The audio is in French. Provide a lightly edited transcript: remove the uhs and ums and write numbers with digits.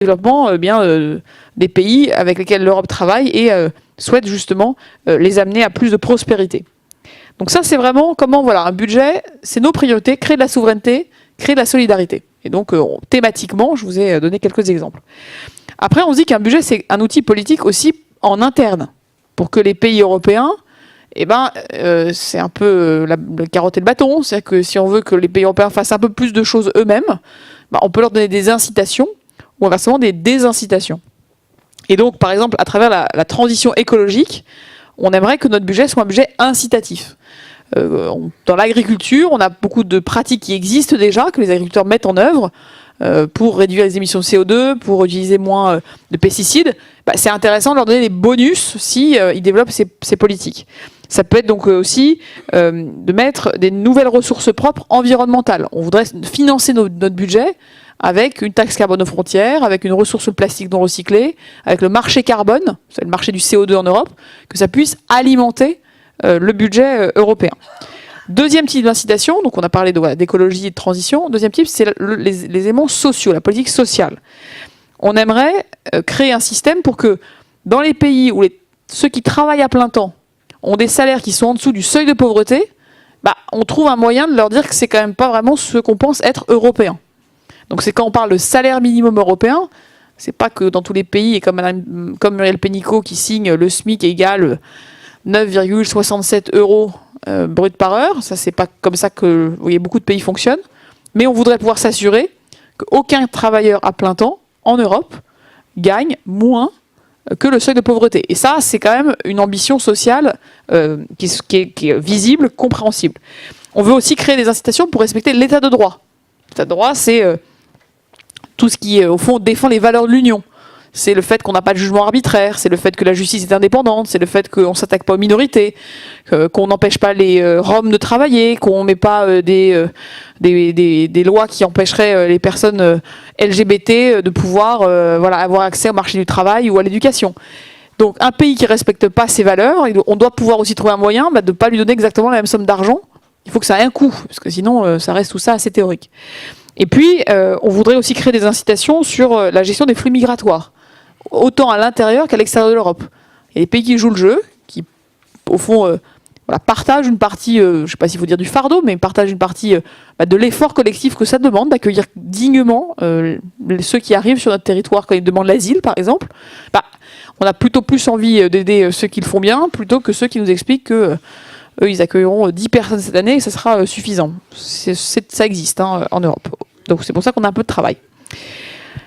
développement des pays avec lesquels l'Europe travaille et souhaite justement les amener à plus de prospérité. Donc ça, c'est vraiment comment, voilà, un budget, c'est nos priorités, créer de la souveraineté, créer de la solidarité. Et donc, thématiquement, je vous ai donné quelques exemples. Après, on se dit qu'un budget, c'est un outil politique aussi en interne, pour que les pays européens, c'est un peu la carotte et le bâton. C'est-à-dire que si on veut que les pays européens fassent un peu plus de choses eux-mêmes, on peut leur donner des incitations ou inversement des désincitations. Et donc, par exemple, à travers la transition écologique, on aimerait que notre budget soit un budget incitatif. Dans l'agriculture, on a beaucoup de pratiques qui existent déjà, que les agriculteurs mettent en œuvre pour réduire les émissions de CO2, pour utiliser moins de pesticides. C'est intéressant de leur donner des bonus si ils développent ces politiques. Ça peut être donc aussi de mettre des nouvelles ressources propres environnementales. On voudrait financer notre budget avec une taxe carbone aux frontières, avec une ressource plastique non recyclée, avec le marché carbone, c'est le marché du CO2 en Europe, que ça puisse alimenter le budget européen. Deuxième type d'incitation, donc on a parlé d'écologie et de transition. Deuxième type, c'est les éléments sociaux, la politique sociale. On aimerait créer un système pour que dans les pays où ceux qui travaillent à plein temps ont des salaires qui sont en dessous du seuil de pauvreté, on trouve un moyen de leur dire que c'est quand même pas vraiment ce qu'on pense être européen. Donc c'est quand on parle de salaire minimum européen, c'est pas que dans tous les pays, et comme Muriel Pénicaud qui signe le SMIC égale 9,67 € brut par heure. Ça, c'est pas comme ça que vous voyez, beaucoup de pays fonctionnent. Mais on voudrait pouvoir s'assurer qu'aucun travailleur à plein temps en Europe gagne moins que le seuil de pauvreté. Et ça, c'est quand même une ambition sociale qui est visible, compréhensible. On veut aussi créer des incitations pour respecter l'état de droit. L'état de droit, c'est tout ce qui, au fond, défend les valeurs de l'Union. C'est le fait qu'on n'a pas de jugement arbitraire, c'est le fait que la justice est indépendante, c'est le fait qu'on ne s'attaque pas aux minorités, qu'on n'empêche pas les Roms de travailler, qu'on ne met pas des lois qui empêcheraient les personnes LGBT de pouvoir avoir accès au marché du travail ou à l'éducation. Donc un pays qui ne respecte pas ces valeurs, on doit pouvoir aussi trouver un moyen de ne pas lui donner exactement la même somme d'argent. Il faut que ça ait un coût, parce que sinon ça reste tout ça assez théorique. Et puis, on voudrait aussi créer des incitations sur la gestion des flux migratoires, autant à l'intérieur qu'à l'extérieur de l'Europe. Il y a des pays qui jouent le jeu, qui, au fond, partagent une partie, je ne sais pas s'il faut dire du fardeau, mais partagent une partie de l'effort collectif que ça demande d'accueillir dignement ceux qui arrivent sur notre territoire quand ils demandent l'asile, par exemple. On a plutôt plus envie d'aider ceux qui le font bien, plutôt que ceux qui nous expliquent que eux, ils accueilleront 10 personnes cette année et ça sera suffisant. Ça existe en Europe. Donc c'est pour ça qu'on a un peu de travail.